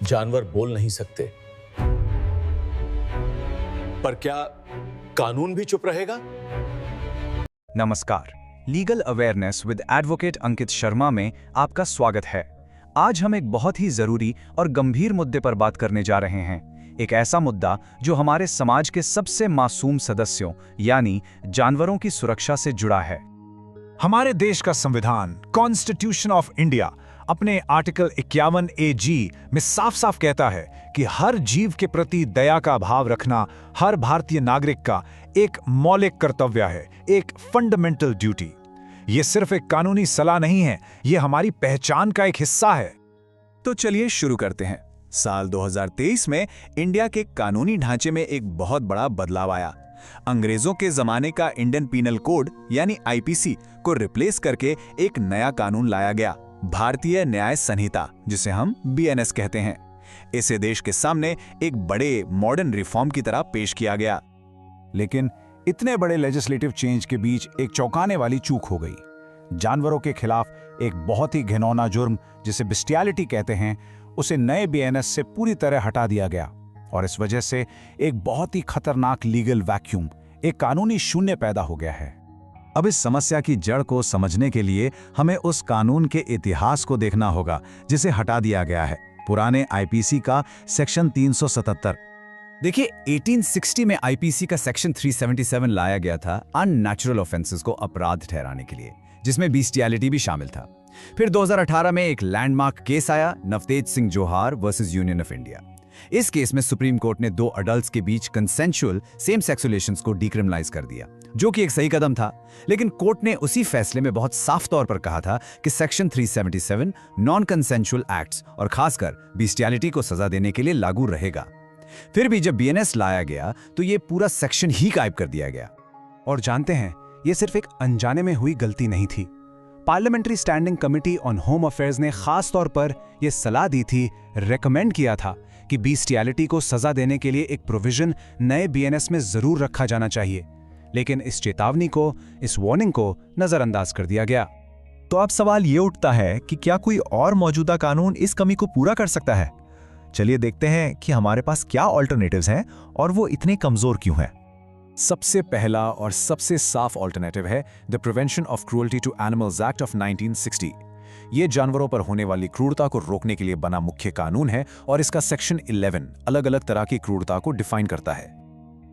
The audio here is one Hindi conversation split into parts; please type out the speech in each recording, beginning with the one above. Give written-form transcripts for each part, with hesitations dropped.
जानवर बोल नहीं सकते, पर क्या कानून भी चुप रहेगा? नमस्कार, legal awareness with advocate Ankit Sharma में आपका स्वागत है। आज हम एक बहुत ही जरूरी और गंभीर मुद्दे पर बात करने जा रहे हैं। एक ऐसा मुद्दा जो हमारे समाज के सबसे मासूम सदस्यों यानी जानवरों की सुरक्षा से जुड़ा है। हमारे देश का संविधान कॉन्स्टिट्यूशन ऑफ इंडिया अपने आर्टिकल 51 AG में साफ साफ कहता है कि हर जीव के प्रति दया का भाव रखना हर भारतीय नागरिक का एक मौलिक कर्तव्य है, एक फंडामेंटल ड्यूटी। ये सिर्फ एक कानूनी सलाह नहीं है, ये हमारी पहचान का एक हिस्सा है। तो चलिए शुरू करते हैं। साल 2023 में इंडिया के कानूनी ढांचे में एक बहुत बड़ा बदलाव आया। अंग्रेजों के जमाने का इंडियन पीनल कोड यानी IPC को रिप्लेस करके एक नया कानून लाया गया, भारतीय न्याय संहिता, जिसे हम BNS कहते हैं। इसे देश के सामने एक बड़े मॉडर्न रिफॉर्म की तरह पेश किया गया। लेकिन इतने बड़े लेजिस्लेटिव चेंज के बीच एक चौंकाने वाली चूक हो गई। जानवरों के खिलाफ एक बहुत ही घिनौना जुर्म जिसे बेस्टियलिटी कहते हैं, उसे नए BNS से पूरी तरह हटा दिया गया और इस वजह से एक बहुत ही खतरनाक लीगल वैक्यूम, एक कानूनी शून्य पैदा हो गया है। अब इस समस्या की जड़ को समझने के लिए हमें उस कानून के इतिहास को देखना होगा जिसे हटा दिया गया है, पुराने IPC का सेक्शन 377। देखिए, 1860 में IPC का सेक्शन 377 लाया गया था अननेचुरल ऑफेंसेस को अपराध ठहराने के लिए, जिसमें बेस्टियलिटी भी शामिल था। फिर 2018 में एक लैंडमार्क केस आया, नवतेज सिंह जोहार वर्सेस यूनियन ऑफ इंडिया। इस केस में सुप्रीम कोर्ट ने 2 अडल्ट्स के बीच कंसेंशुअल सेम सेक्स रिलेशंस को डिक्रिमिनलाइज कर दिया, जो कि एक सही कदम था। लेकिन कोर्ट ने उसी फैसले में बहुत साफ तौर पर कहा था कि सेक्शन 377 नॉन कंसेंशुअल एक्ट्स और खासकर बेस्टियलिटी को सजा देने के लिए लागू रहेगा। फिर भी जब BNS लाया गया तो ये पूरा सेक्शन ही गायब कर दिया गया। और जानते हैं, ये सिर्फ एक अनजाने में हुई गलती नहीं थी। Parliamentary standing committee on home affairs ने खास तौर पर यह सलाह दी थी, रेकमेंड किया था कि बेस्टियलिटी को सजा देने के लिए एक प्रोविजन नए BNS में जरूर रखा जाना चाहिए। लेकिन इस चेतावनी को, इस वार्निंग को नजरअंदाज कर दिया गया। तो अब सवाल ये उठता है कि क्या कोई और मौजूदा कानून इस कमी को पूरा कर सकता है? चलिए देखते हैं कि हमारे पास क्या ऑल्टरनेटिव्स हैं और वो इतने कमजोर क्यों हैं। सबसे पहला और सबसे साफ ऑल्टरनेटिव है the prevention of cruelty to animals act of 1960। ये जानवरों पर होने वाली क्रूरता को रोकने के लिए बना मुख्य कानून है और इसका सेक्शन 11 अलग अलग तरह की क्रूरता को डिफाइन करता है।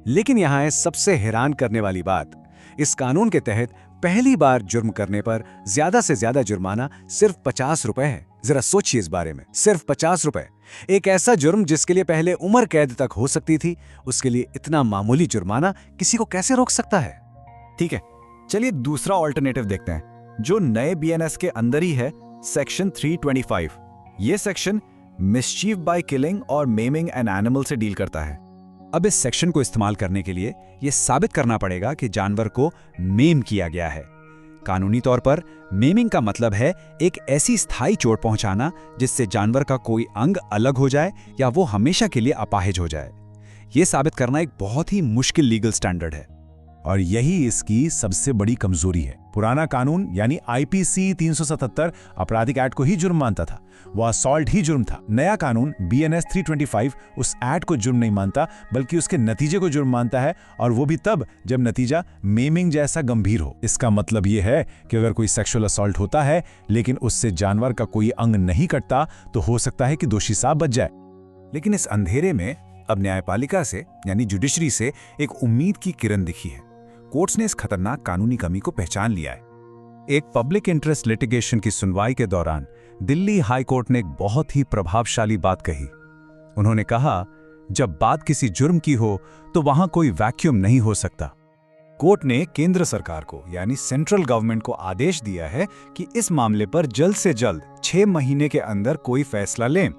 लेकिन यहाँ है सबसे हैरान करने वाली बात, इस कानून के तहत पहली बार जुर्म करने पर ज्यादा से ज्यादा जुर्माना सिर्फ 50 रुपए है। जरा सोचिए इस बारे में, सिर्फ 50 रुपए। एक ऐसा जुर्म जिसके लिए पहले उम्र कैद तक हो सकती थी, उसके लिए इतना मामूली जुर्माना किसी को कैसे रोक सकता है? ठीक है, चलिए दूसरा ऑल्टरनेटिव देखते हैं जो नए BNS के अंदर ही है, सेक्शन 325। ये सेक्शन मिसचीफ बाय किलिंग और मेमिंग एन एनिमल से डील करता है। अब इस सेक्शन को इस्तेमाल करने के लिए यह साबित करना पड़ेगा कि जानवर को मेम किया गया है। कानूनी तौर पर मेमिंग का मतलब है एक ऐसी स्थायी चोट पहुंचाना जिससे जानवर का कोई अंग अलग हो जाए या वो हमेशा के लिए अपाहिज हो जाए। यह साबित करना एक बहुत ही मुश्किल लीगल स्टैंडर्ड है और यही इसकी सबसे बड़ी कमजोरी है। पुराना कानून यानी IPC 377 आपराधिक एक्ट को ही जुर्म मानता था, वो असॉल्ट ही जुर्म था। नया कानून BNS 325 उस एक्ट को जुर्म नहीं मानता बल्कि उसके नतीजे को जुर्म मानता है, और वो भी तब जब नतीजा मेमिंग जैसा गंभीर हो। इसका मतलब ये है कि अगर कोई सेक्सुअल असॉल्ट होता है लेकिन उससे जानवर का कोई अंग नहीं कटता तो हो सकता है कि दोषी साहब बच जाए। लेकिन इस अंधेरे में अब न्यायपालिका से यानी जुडिशरी से एक उम्मीद की किरण दिखी है। कोर्ट्स ने इस खतरनाक कानूनी कमी को पहचान लिया है। एक पब्लिक इंटरेस्ट लिटिगेशन की सुनवाई के दौरान दिल्ली हाई कोर्ट ने एक बहुत ही प्रभावशाली बात कही। उन्होंने कहा, जब बात किसी जुर्म की हो तो वहां कोई वैक्यूम नहीं हो सकता। कोर्ट ने केंद्र सरकार को यानी सेंट्रल गवर्नमेंट को आदेश दिया है कि इस मामले पर जल्द से जल्द 6 महीने के अंदर कोई फैसला लें।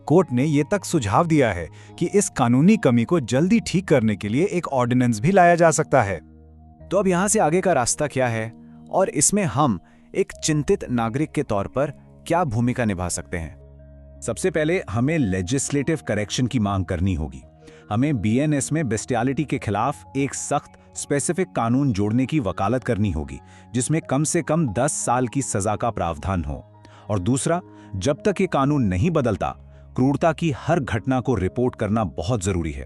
कोर्ट ने यह तक सुझाव दिया है कि इस कानूनी कमी को जल्दी ठीक करने के लिए एक ऑर्डिनेंस भी लाया जा सकता है। तो अब यहां से आगे का रास्ता क्या है और इसमें हम एक चिंतित नागरिक के तौर पर क्या भूमिका निभा सकते हैं? सबसे पहले हमें लेजिस्लेटिव करेक्शन की मांग करनी होगी। हमें BNS में बेस्टियलिटी के खिलाफ एक सख्त स्पेसिफिक कानून जोड़ने की वकालत करनी होगी जिसमें कम से कम 10 साल की सजा का प्रावधान हो। और दूसरा, जब तक ये कानून नहीं बदलता, क्रूरता की हर घटना को रिपोर्ट करना बहुत जरूरी है।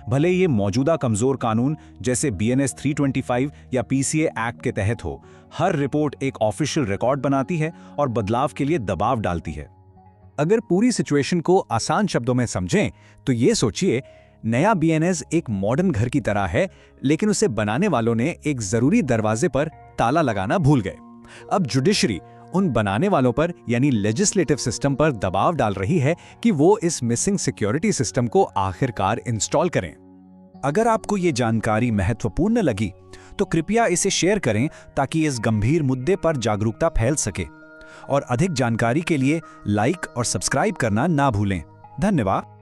भले ये मौजूदा कमजोर कानून जैसे BNS 325 या PCA एक्ट के तहत हो, हर रिपोर्ट एक ऑफिशियल रिकॉर्ड बनाती है और बदलाव के लिए दबाव डालती है। अगर पूरी सिचुएशन को आसान शब्दों में समझें तो ये सोचिए, नया BNS एक मॉडर्न घर की तरह है, लेकिन उसे बनाने वालों ने एक जरूरी दरवाजे पर ताला लगाना भूल गए। अब जुडिशरी उन बनाने वालों पर यानी लेजिस्लेटिव सिस्टम पर दबाव डाल रही है कि वो इस मिसिंग सिक्योरिटी सिस्टम को आखिरकार इंस्टॉल करें। अगर आपको ये जानकारी महत्वपूर्ण लगी तो कृपया इसे शेयर करें ताकि इस गंभीर मुद्दे पर जागरूकता फैल सके। और अधिक जानकारी के लिए लाइक और सब्सक्राइब करना ना भूलें। धन्यवाद।